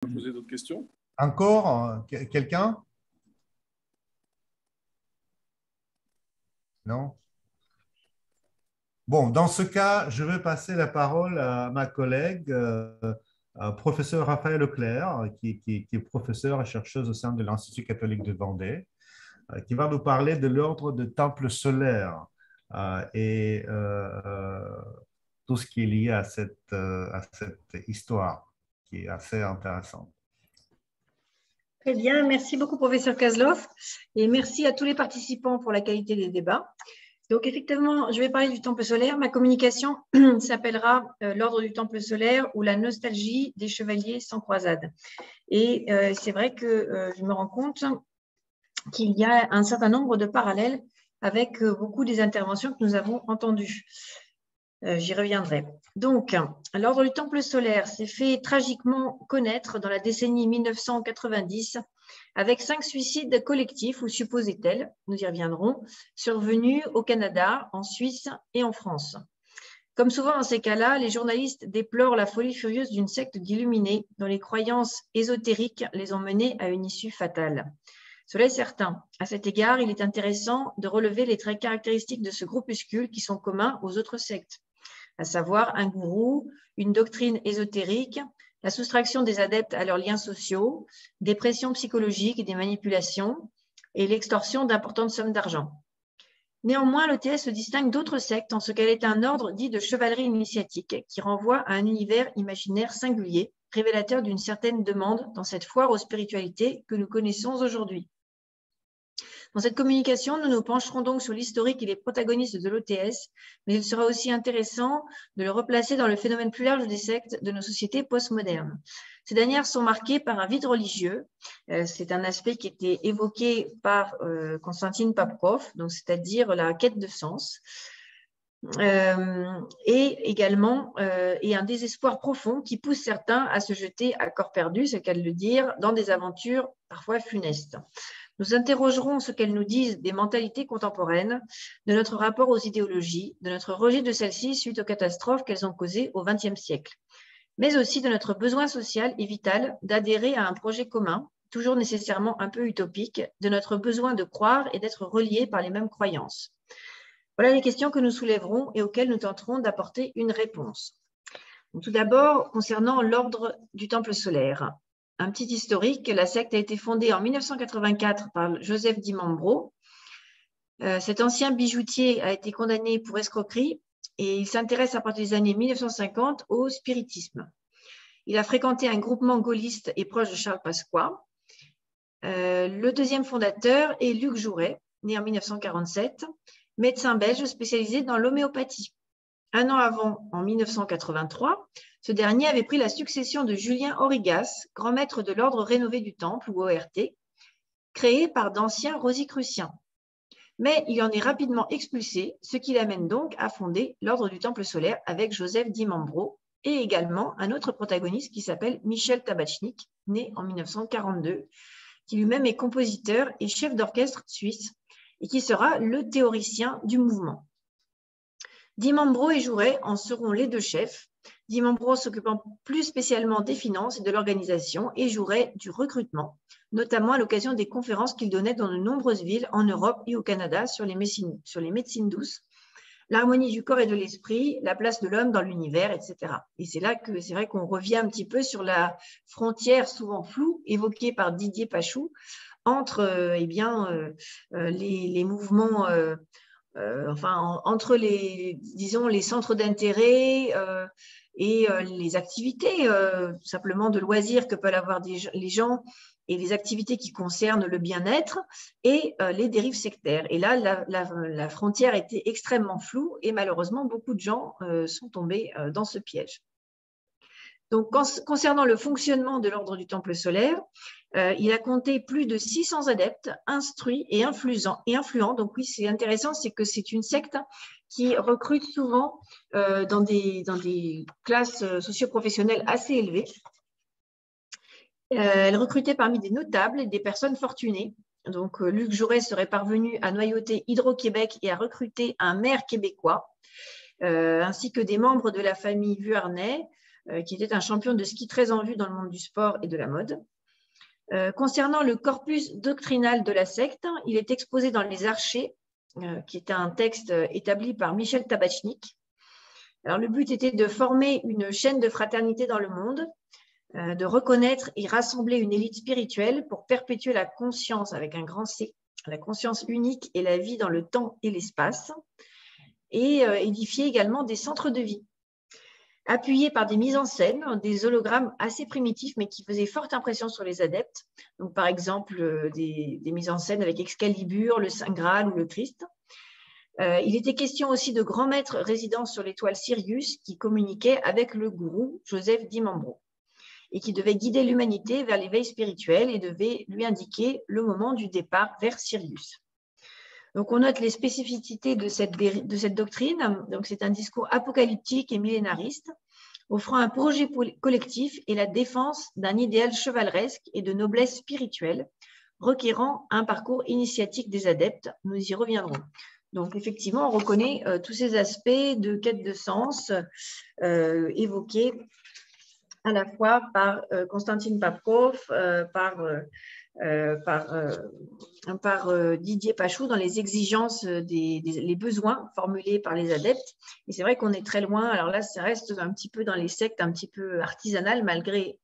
Poser d'autres questions? Encore quelqu'un? Non? Bon, dans ce cas, je vais passer la parole à ma collègue, professeur Raphaël Leclerc, qui est professeur et chercheuse au sein de l'Institut catholique de Vendée, qui va nous parler de l'ordre de Temple solaire et tout ce qui est lié à cette histoire, qui est assez intéressante. Très bien, merci beaucoup professeur Kozlov et merci à tous les participants pour la qualité des débats. Donc effectivement, je vais parler du temple solaire. Ma communication s'appellera l'ordre du temple solaire ou la nostalgie des chevaliers sans croisade. Et c'est vrai que je me rends compte qu'il y a un certain nombre de parallèles avec beaucoup des interventions que nous avons entendues. J'y reviendrai. Donc, l'ordre du temple solaire s'est fait tragiquement connaître dans la décennie 1990 avec 5 suicides collectifs ou supposés tels, nous y reviendrons, survenus au Canada, en Suisse et en France. Comme souvent dans ces cas-là, les journalistes déplorent la folie furieuse d'une secte d'illuminés dont les croyances ésotériques les ont menés à une issue fatale. Cela est certain. À cet égard, il est intéressant de relever les traits caractéristiques de ce groupuscule qui sont communs aux autres sectes, à savoir un gourou, une doctrine ésotérique, la soustraction des adeptes à leurs liens sociaux, des pressions psychologiques et des manipulations, et l'extorsion d'importantes sommes d'argent. Néanmoins, l'ETS se distingue d'autres sectes en ce qu'elle est un ordre dit de chevalerie initiatique qui renvoie à un univers imaginaire singulier, révélateur d'une certaine demande dans cette foire aux spiritualités que nous connaissons aujourd'hui. Dans cette communication, nous nous pencherons donc sur l'historique et les protagonistes de l'OTS, mais il sera aussi intéressant de le replacer dans le phénomène plus large des sectes de nos sociétés postmodernes. Ces dernières sont marquées par un vide religieux. C'est un aspect qui était évoqué par Konstantin Popkov, c'est-à-dire la quête de sens. Et également et un désespoir profond qui pousse certains à se jeter à corps perdu, c'est le cas de le dire, dans des aventures parfois funestes. Nous interrogerons ce qu'elles nous disent des mentalités contemporaines, de notre rapport aux idéologies, de notre rejet de celles-ci suite aux catastrophes qu'elles ont causées au XXe siècle, mais aussi de notre besoin social et vital d'adhérer à un projet commun, toujours nécessairement un peu utopique, de notre besoin de croire et d'être reliés par les mêmes croyances. Voilà les questions que nous soulèverons et auxquelles nous tenterons d'apporter une réponse. Donc, tout d'abord, concernant l'ordre du temple solaire. Un petit historique, la secte a été fondée en 1984 par Joseph Di Mambro. Cet ancien bijoutier a été condamné pour escroquerie et il s'intéresse à partir des années 1950 au spiritisme. Il a fréquenté un groupement gaulliste et proche de Charles Pasqua. Le deuxième fondateur est Luc Jouret, né en 1947, médecin belge spécialisé dans l'homéopathie. Un an avant, en 1983, ce dernier avait pris la succession de Julien Origas, grand maître de l'ordre rénové du Temple, ou ORT, créé par d'anciens Rosicruciens. Mais il en est rapidement expulsé, ce qui l'amène donc à fonder l'ordre du Temple solaire avec Joseph Di Mambro et également un autre protagoniste qui s'appelle Michel Tabachnik, né en 1942, qui lui-même est compositeur et chef d'orchestre suisse et qui sera le théoricien du mouvement. Di Mambro et Jouret en seront les deux chefs, Di Mambro s'occupant plus spécialement des finances et de l'organisation et Jouret du recrutement, notamment à l'occasion des conférences qu'il donnait dans de nombreuses villes en Europe et au Canada sur les médecines douces, l'harmonie du corps et de l'esprit, la place de l'homme dans l'univers, etc. Et c'est là que c'est vrai qu'on revient un petit peu sur la frontière souvent floue évoquée par Didier Pachou entre les mouvements entre disons, les centres d'intérêt et les activités simplement de loisirs que peuvent avoir les gens et les activités qui concernent le bien-être et les dérives sectaires. Et là, la frontière était extrêmement floue et malheureusement, beaucoup de gens sont tombés dans ce piège. Donc, concernant le fonctionnement de l'ordre du Temple solaire, il a compté plus de 600 adeptes instruits et influents. Donc oui, c'est intéressant, c'est que c'est une secte qui recrute souvent dans des classes socio-professionnelles assez élevées. Elle recrutait parmi des notables et des personnes fortunées. Donc Luc Jouret serait parvenu à noyauter Hydro-Québec et à recruter un maire québécois, ainsi que des membres de la famille Vuarnet, qui était un champion de ski très en vue dans le monde du sport et de la mode. Concernant le corpus doctrinal de la secte, il est exposé dans Les Archers, qui est un texte établi par Michel Tabachnik. Alors, le but était de former une chaîne de fraternité dans le monde, de reconnaître et rassembler une élite spirituelle pour perpétuer la conscience avec un grand C, la conscience unique et la vie dans le temps et l'espace, et édifier également des centres de vie, appuyés par des mises en scène, des hologrammes assez primitifs, mais qui faisaient forte impression sur les adeptes. Donc, par exemple, des mises en scène avec Excalibur, le Saint Graal ou le Christ. Il était question aussi de grands maîtres résidant sur l'étoile Sirius qui communiquaient avec le gourou Joseph Dimambro et qui devait guider l'humanité vers l'éveil spirituel et devait lui indiquer le moment du départ vers Sirius. Donc, on note les spécificités de cette doctrine. Donc, c'est un discours apocalyptique et millénariste, offrant un projet collectif et la défense d'un idéal chevaleresque et de noblesse spirituelle, requérant un parcours initiatique des adeptes. Nous y reviendrons. Donc, effectivement, on reconnaît tous ces aspects de quête de sens évoqués à la fois par Konstantin Papkov, par Didier Pachou dans les exigences, les besoins formulés par les adeptes. Et c'est vrai qu'on est très loin. Alors là, ça reste un petit peu dans les sectes un petit peu artisanales, malgré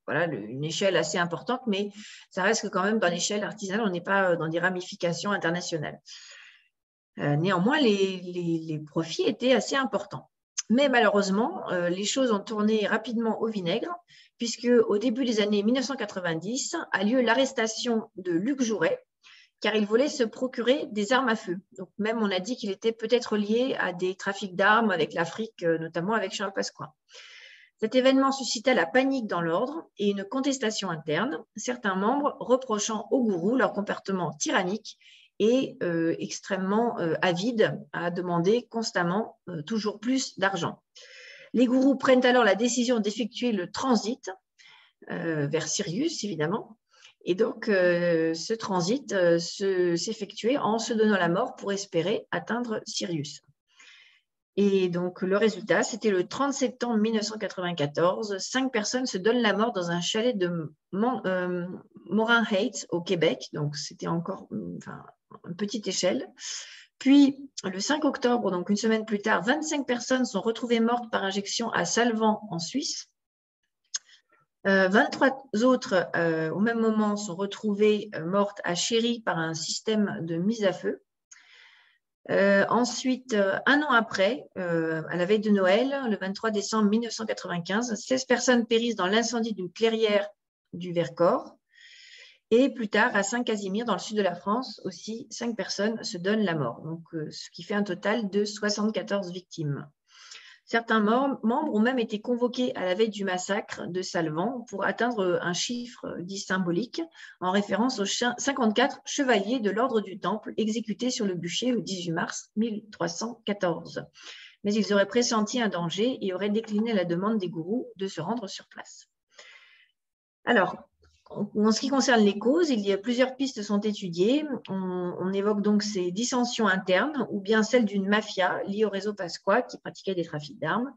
voilà, une échelle assez importante, mais ça reste quand même dans l'échelle artisanale, on n'est pas dans des ramifications internationales. Néanmoins, les profits étaient assez importants. Mais malheureusement, les choses ont tourné rapidement au vinaigre, puisque au début des années 1990 a lieu l'arrestation de Luc Jouret, car il voulait se procurer des armes à feu. Donc même on a dit qu'il était peut-être lié à des trafics d'armes avec l'Afrique, notamment avec Charles Pasqua. Cet événement suscita la panique dans l'ordre et une contestation interne, certains membres reprochant au gourou leur comportement tyrannique et extrêmement avide à demander constamment toujours plus d'argent. Les gourous prennent alors la décision d'effectuer le transit vers Sirius, évidemment, et donc ce transit s'effectuait en se donnant la mort pour espérer atteindre Sirius. Et donc le résultat, c'était le 30 septembre 1994, 5 personnes se donnent la mort dans un chalet de Morin Heights au Québec, donc c'était encore une petite échelle. Puis, le 5 octobre, donc une semaine plus tard, 25 personnes sont retrouvées mortes par injection à Salvan en Suisse. 23 autres, au même moment, sont retrouvées mortes à Chéry par un système de mise à feu. Ensuite, un an après, à la veille de Noël, le 23 décembre 1995, 16 personnes périssent dans l'incendie d'une clairière du Vercors. Et plus tard, à Saint-Casimir, dans le sud de la France, aussi, 5 personnes se donnent la mort, donc, ce qui fait un total de 74 victimes. Certains membres ont même été convoqués à la veille du massacre de Salvan pour atteindre un chiffre dit symbolique, en référence aux 54 chevaliers de l'ordre du Temple exécutés sur le bûcher le 18 mars 1314. Mais ils auraient pressenti un danger et auraient décliné la demande des gourous de se rendre sur place. Alors, en ce qui concerne les causes, il y a plusieurs pistes sont étudiées. On évoque donc ces dissensions internes ou bien celles d'une mafia liée au réseau Pasqua qui pratiquait des trafics d'armes.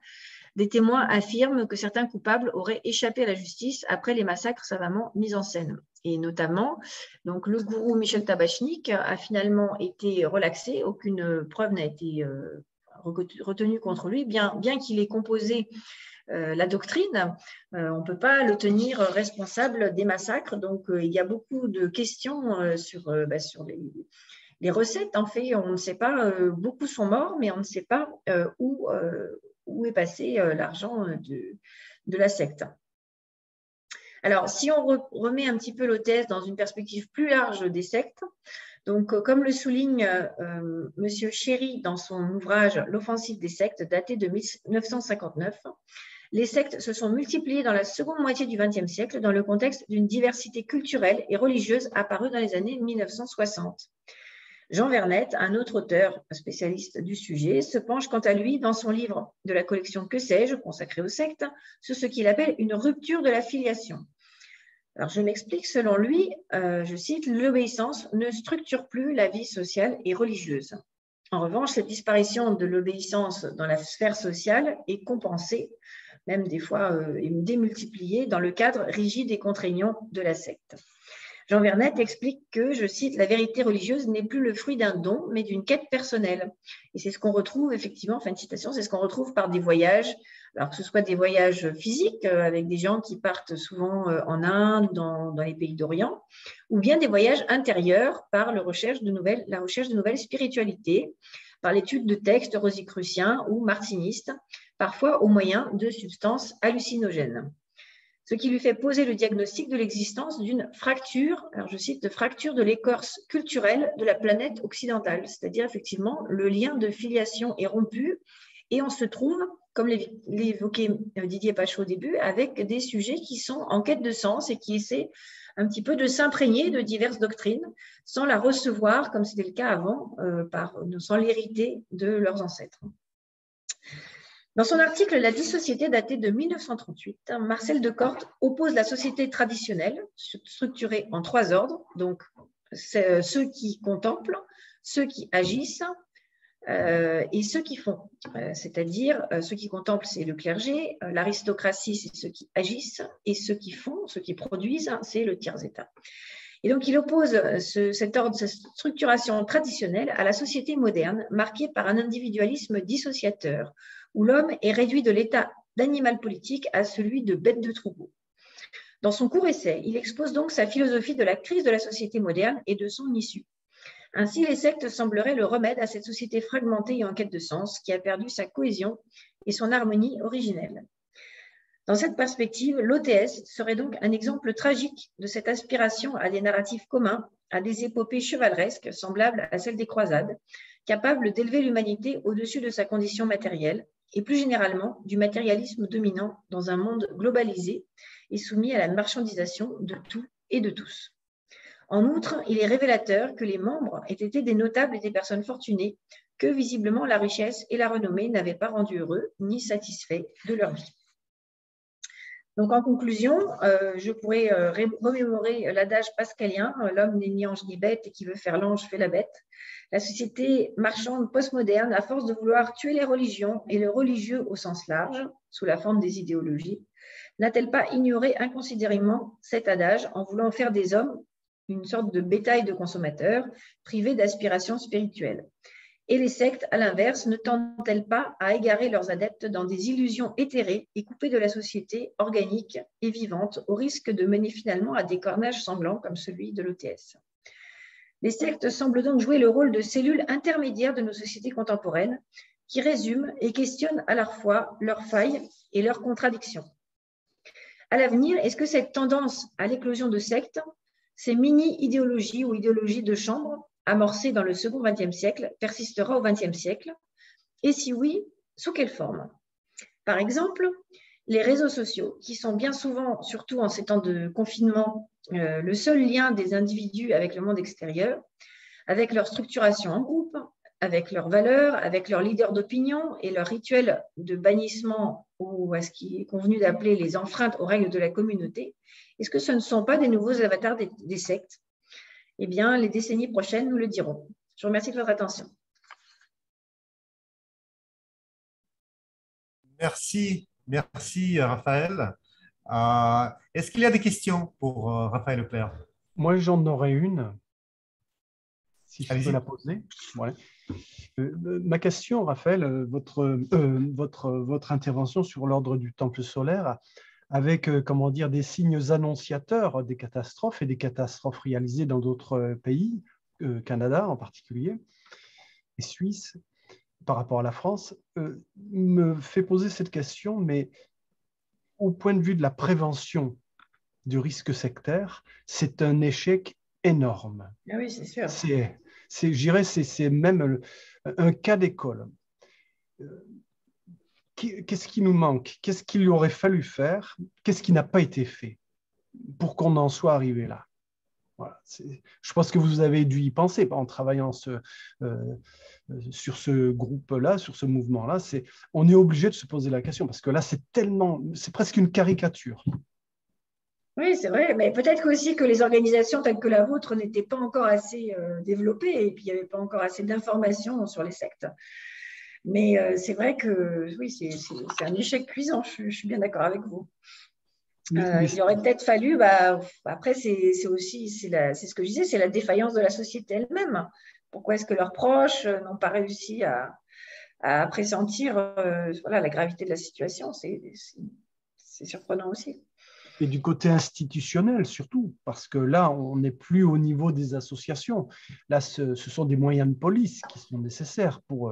Des témoins affirment que certains coupables auraient échappé à la justice après les massacres savamment mis en scène. Et notamment, donc, le gourou Michel Tabachnik a finalement été relaxé. Aucune preuve n'a été retenue contre lui, bien qu'il ait composé la doctrine, on ne peut pas le tenir responsable des massacres. Donc, il y a beaucoup de questions sur les recettes. En fait, on ne sait pas, beaucoup sont morts, mais on ne sait pas où est passé l'argent de la secte. Alors, si on remet un petit peu l'hôtesse dans une perspective plus large des sectes, donc, comme le souligne M. Chéry dans son ouvrage « L'offensive des sectes » daté de 1959, les sectes se sont multipliées dans la seconde moitié du XXe siècle dans le contexte d'une diversité culturelle et religieuse apparue dans les années 1960. Jean Vernet, un autre auteur spécialiste du sujet, se penche quant à lui dans son livre de la collection Que sais-je, consacré aux sectes, sur ce qu'il appelle une rupture de la filiation. Alors, je m'explique, selon lui, je cite, « L'obéissance ne structure plus la vie sociale et religieuse. En revanche, cette disparition de l'obéissance dans la sphère sociale est compensée même des fois démultipliées, dans le cadre rigide et contraignant de la secte. Jean Vernet explique que, je cite, « La vérité religieuse n'est plus le fruit d'un don, mais d'une quête personnelle ». Et c'est ce qu'on retrouve effectivement, fin de citation, c'est ce qu'on retrouve par des voyages, alors que ce soit des voyages physiques avec des gens qui partent souvent en Inde ou dans les pays d'Orient, ou bien des voyages intérieurs par la recherche de nouvelles spiritualités, par l'étude de textes rosicruciens ou martinistes, parfois au moyen de substances hallucinogènes. Ce qui lui fait poser le diagnostic de l'existence d'une fracture, alors je cite, de fracture de l'écorce culturelle de la planète occidentale, c'est-à-dire effectivement le lien de filiation est rompu et on se trouve, comme l'évoquait Didier Pachot au début, avec des sujets qui sont en quête de sens et qui essaient un petit peu de s'imprégner de diverses doctrines sans la recevoir, comme c'était le cas avant, sans l'hériter de leurs ancêtres. Dans son article « La vie société » daté de 1938, Marcel Decorte oppose la société traditionnelle, structurée en 3 ordres, donc ceux qui contemplent, ceux qui agissent et ceux qui font. C'est-à-dire, ceux qui contemplent, c'est le clergé, l'aristocratie, c'est ceux qui agissent, et ceux qui font, ceux qui produisent, c'est le tiers-état. Et donc, il oppose cette structuration traditionnelle à la société moderne, marquée par un individualisme dissociateur, où l'homme est réduit de l'état d'animal politique à celui de bête de troupeau. Dans son court essai, il expose donc sa philosophie de la crise de la société moderne et de son issue. Ainsi, les sectes sembleraient le remède à cette société fragmentée et en quête de sens, qui a perdu sa cohésion et son harmonie originelle. Dans cette perspective, l'OTS serait donc un exemple tragique de cette aspiration à des narratifs communs, à des épopées chevaleresques semblables à celles des croisades, capables d'élever l'humanité au-dessus de sa condition matérielle et plus généralement du matérialisme dominant dans un monde globalisé et soumis à la marchandisation de tout et de tous. En outre, il est révélateur que les membres aient été des notables et des personnes fortunées que visiblement la richesse et la renommée n'avaient pas rendu heureux ni satisfaits de leur vie. Donc, en conclusion, je pourrais remémorer l'adage pascalien, l'homme n'est ni ange ni bête et qui veut faire l'ange fait la bête. La société marchande postmoderne, à force de vouloir tuer les religions et le religieux au sens large, sous la forme des idéologies, n'a-t-elle pas ignoré inconsidérément cet adage en voulant faire des hommes une sorte de bétail de consommateurs privés d'aspirations spirituelles? Et les sectes, à l'inverse, ne tentent-elles pas à égarer leurs adeptes dans des illusions éthérées et coupées de la société organique et vivante, au risque de mener finalement à des cornages sanglants comme celui de l'OTS? Les sectes semblent donc jouer le rôle de cellules intermédiaires de nos sociétés contemporaines qui résument et questionnent à la fois leurs failles et leurs contradictions. À l'avenir, est-ce que cette tendance à l'éclosion de sectes, ces mini-idéologies ou idéologies de chambre, amorcée dans le second XXe siècle, persistera au XXe siècle? Et si oui, sous quelle forme? Par exemple, les réseaux sociaux, qui sont bien souvent, surtout en ces temps de confinement, le seul lien des individus avec le monde extérieur, avec leur structuration en groupe, avec leurs valeurs, avec leurs leaders d'opinion et leurs rituels de bannissement ou à ce qui est convenu d'appeler les enfreintes aux règles de la communauté, est-ce que ce ne sont pas des nouveaux avatars des sectes? Eh bien, les décennies prochaines nous le diront. Je vous remercie de votre attention. Merci Raphaël. Est-ce qu'il y a des questions pour Raphaël Leclerc? Moi, j'en aurais une, si je peux la poser. Ouais. Ma question, Raphaël, votre intervention sur l'ordre du temple solaire, avec comment dire, des signes annonciateurs des catastrophes et des catastrophes réalisées dans d'autres pays, Canada en particulier, et Suisse, par rapport à la France, me fait poser cette question, mais au point de vue de la prévention du risque sectaire, c'est un échec énorme. Ah oui, c'est sûr. Je dirais c'est même un cas d'école. Qu'est-ce qui nous manque? Qu'est-ce qu'il aurait fallu faire? Qu'est-ce qui n'a pas été fait pour qu'on en soit arrivé là? Voilà. Je pense que vous avez dû y penser en travaillant sur ce groupe-là, sur ce mouvement-là. On est obligé de se poser la question parce que là, c'est presque une caricature. Oui, c'est vrai, mais peut-être aussi que les organisations telles que la vôtre n'étaient pas encore assez développées et puis il n'y avait pas encore assez d'informations sur les sectes. Mais c'est vrai que oui, c'est un échec cuisant, je suis bien d'accord avec vous. Il aurait peut-être fallu, après, c'est ce que je disais, c'est la défaillance de la société elle-même. Pourquoi est-ce que leurs proches n'ont pas réussi à pressentir voilà, la gravité de la situation? C'est surprenant aussi. Et du côté institutionnel surtout, parce que là, on n'est plus au niveau des associations. Là, ce sont des moyens de police qui sont nécessaires pour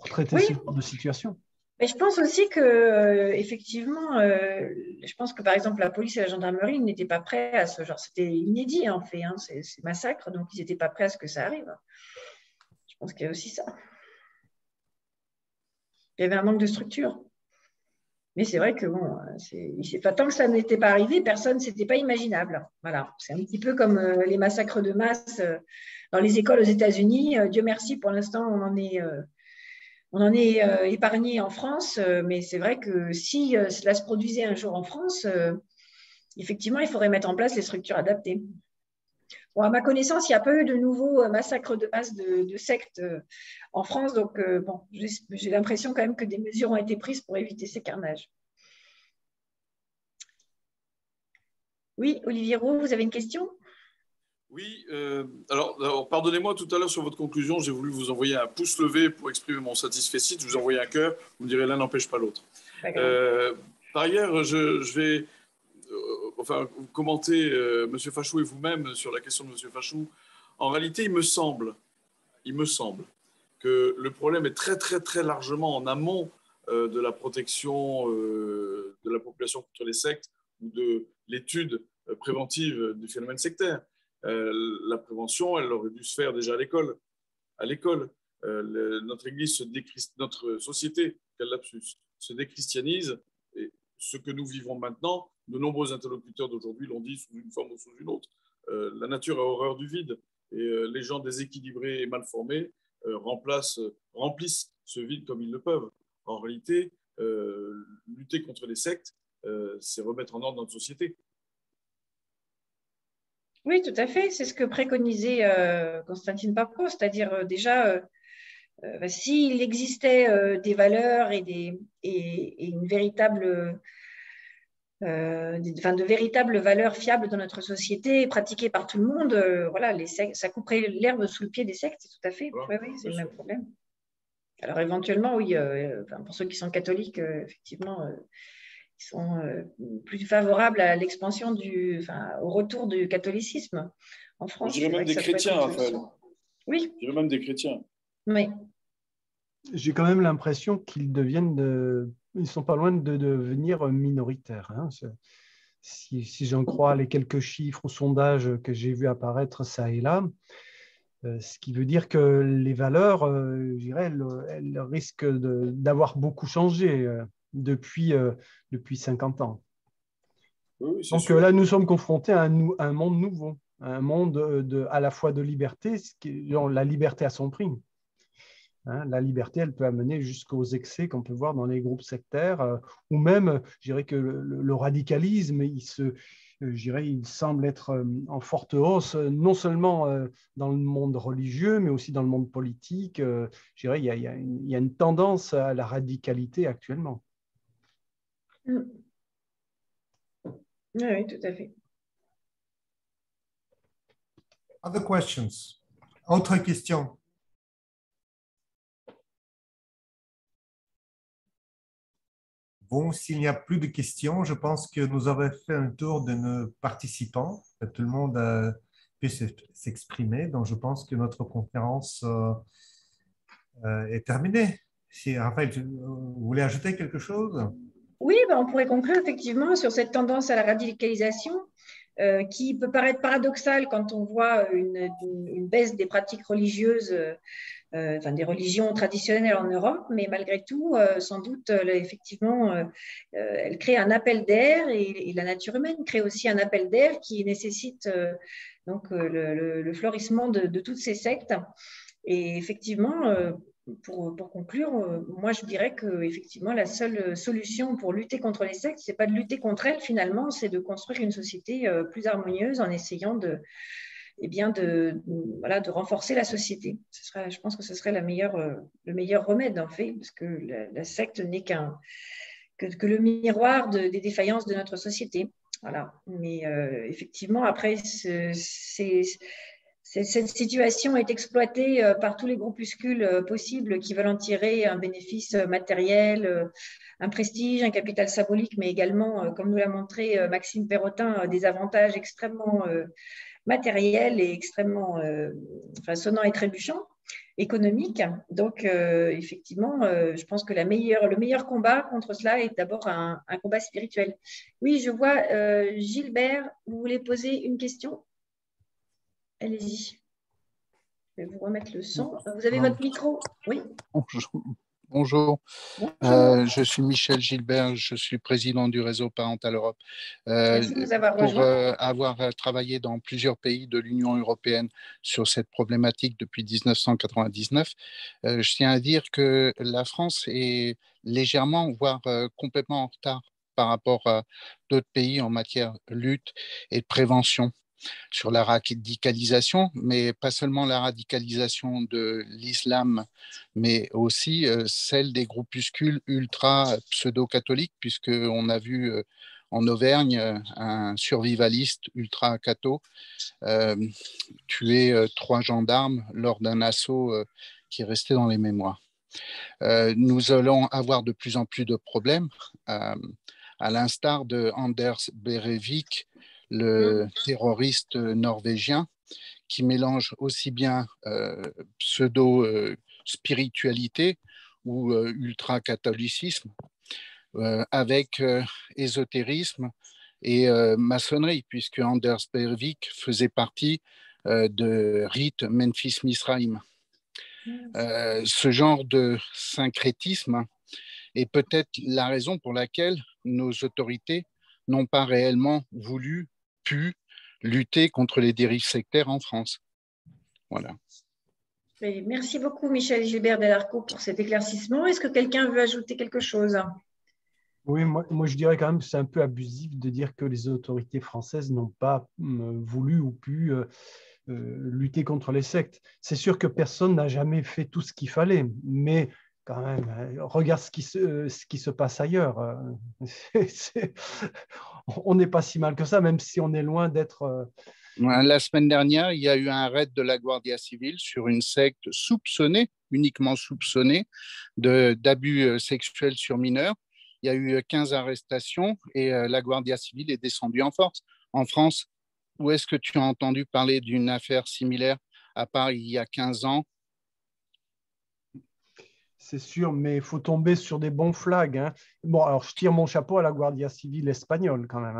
traiter Oui. ce genre de situation. Mais je pense aussi que, effectivement, je pense que par exemple la police et la gendarmerie n'étaient pas prêts à ce genre. C'était inédit en fait, hein, ces massacres, donc ils n'étaient pas prêts à ce que ça arrive. Je pense qu'il y a aussi ça. Il y avait un manque de structure. Mais c'est vrai que bon, pas tant que ça n'était pas arrivé, personne, c'était pas imaginable. Voilà, c'est un petit peu comme les massacres de masse dans les écoles aux États-Unis. Dieu merci, pour l'instant, on en est épargné en France, mais c'est vrai que si cela se produisait un jour en France, effectivement, il faudrait mettre en place les structures adaptées. Bon, à ma connaissance, il n'y a pas eu de nouveaux massacres de masse de sectes en France, donc bon, j'ai l'impression quand même que des mesures ont été prises pour éviter ces carnages. Oui, Olivier Roux, vous avez une question? Oui, alors pardonnez-moi, tout à l'heure sur votre conclusion, j'ai voulu vous envoyer un pouce levé pour exprimer mon satisfecit. Je vous envoie un cœur, vous me direz l'un n'empêche pas l'autre. Par ailleurs, je vais commenter M. Fachou et vous-même sur la question de M. Fachou. En réalité, il me semble que le problème est très, très, très largement en amont de la protection de la population contre les sectes ou de l'étude préventive du phénomène sectaire. La prévention, elle aurait dû se faire déjà à l'école. Notre Église notre société, quel lapsus, se déchristianise. Et ce que nous vivons maintenant, de nombreux interlocuteurs d'aujourd'hui l'ont dit sous une forme ou sous une autre. La nature a horreur du vide et les gens déséquilibrés et mal formés remplissent ce vide comme ils le peuvent. En réalité, lutter contre les sectes, c'est remettre en ordre notre société. Oui, tout à fait. C'est ce que préconisait Constantine Papo, c'est-à-dire déjà, s'il existait des valeurs et une véritable, de véritables valeurs fiables dans notre société, pratiquées par tout le monde, voilà, ça couperait l'herbe sous le pied des sectes, tout à fait. Voilà, oui, c'est le même problème. Alors éventuellement, oui, pour ceux qui sont catholiques, effectivement, ils sont plus favorables à l'expansion au retour du catholicisme en France. Je dirais même des chrétiens, Raphaël. Oui. Je dirais même des chrétiens. Oui. J'ai quand même l'impression qu'ils ils sont pas loin de devenir minoritaires. Hein. Si j'en crois les quelques chiffres ou sondages que j'ai vus apparaître ça et là, ce qui veut dire que les valeurs, je dirais, elles risquent d'avoir beaucoup changé depuis 50 ans. Oui, donc sûr. Là, nous sommes confrontés à un monde nouveau, un monde à la fois de liberté, la liberté à son prix. Hein, la liberté, elle peut amener jusqu'aux excès qu'on peut voir dans les groupes sectaires, ou même, je dirais que le radicalisme, il semble être en forte hausse, non seulement dans le monde religieux, mais aussi dans le monde politique. Je dirais, il y a une tendance à la radicalité actuellement. Oui, tout à fait. Other questions? Autre question? Bon, s'il n'y a plus de questions, je pense que nous avons fait un tour de nos participants. Tout le monde a pu s'exprimer. Donc, je pense que notre conférence est terminée. Si, Raphaël, vous voulez ajouter quelque chose? Oui, on pourrait conclure effectivement sur cette tendance à la radicalisation qui peut paraître paradoxale quand on voit une baisse des pratiques religieuses, des religions traditionnelles en Europe, mais malgré tout, sans doute, effectivement, elle crée un appel d'air et la nature humaine crée aussi un appel d'air qui nécessite le florissement de toutes ces sectes. Et effectivement, pour conclure, moi je dirais que effectivement la seule solution pour lutter contre les sectes, c'est pas de lutter contre elles finalement, c'est de construire une société plus harmonieuse en essayant eh bien voilà, de renforcer la société. Je pense que ce serait le meilleur remède, en fait, parce que la secte n'est que le miroir des défaillances de notre société. Voilà. Mais effectivement, après, cette situation est exploitée par tous les groupuscules possibles qui veulent en tirer un bénéfice matériel, un prestige, un capital symbolique, mais également, comme nous l'a montré Maxime Perrotin, des avantages extrêmement matériels et extrêmement sonnants et trébuchants, économiques. Donc, effectivement, je pense que le meilleur combat contre cela est d'abord un combat spirituel. Oui, je vois Gilbert, vous voulez poser une question? Allez-y. Je vais vous remettre le son. Vous avez votre micro? Oui. Bonjour. Bonjour. Je suis Michel Gilbert, je suis président du réseau Parental Europe. Merci de nous avoir pour rejoints. avoir travaillé dans plusieurs pays de l'Union européenne sur cette problématique depuis 1999, je tiens à dire que la France est légèrement, voire complètement en retard par rapport à d'autres pays en matière de lutte et de prévention sur la radicalisation, mais pas seulement la radicalisation de l'islam, mais aussi celle des groupuscules ultra pseudo-catholiques, puisqu'on a vu en Auvergne un survivaliste ultra-catho tuer 3 gendarmes lors d'un assaut qui est resté dans les mémoires. Nous allons avoir de plus en plus de problèmes, à l'instar de Anders Breivik, le terroriste norvégien, qui mélange aussi bien pseudo-spiritualité ou ultra-catholicisme avec ésotérisme et maçonnerie, puisque Anders Breivik faisait partie de rite Memphis-Misraïm. Ce genre de syncrétisme est peut-être la raison pour laquelle nos autorités n'ont pas réellement pu lutter contre les dérives sectaires en France. Voilà. Merci beaucoup, Michel Gilbert Delarco, pour cet éclaircissement. Est-ce que quelqu'un veut ajouter quelque chose? Oui, moi je dirais quand même que c'est un peu abusif de dire que les autorités françaises n'ont pas voulu ou pu lutter contre les sectes. C'est sûr que personne n'a jamais fait tout ce qu'il fallait, mais quand même, regarde ce qui se passe ailleurs. On n'est pas si mal que ça, même si on est loin d'être... La semaine dernière, il y a eu un raid de la Guardia Civile sur une secte uniquement soupçonnée d'abus sexuels sur mineurs. Il y a eu 15 arrestations et la Guardia Civile est descendue en force. En France, où est-ce que tu as entendu parler d'une affaire similaire, à part il y a 15 ans? C'est sûr, mais il faut tomber sur des bons flags. Hein. Bon, alors je tire mon chapeau à la Guardia Civile espagnole quand même. Hein.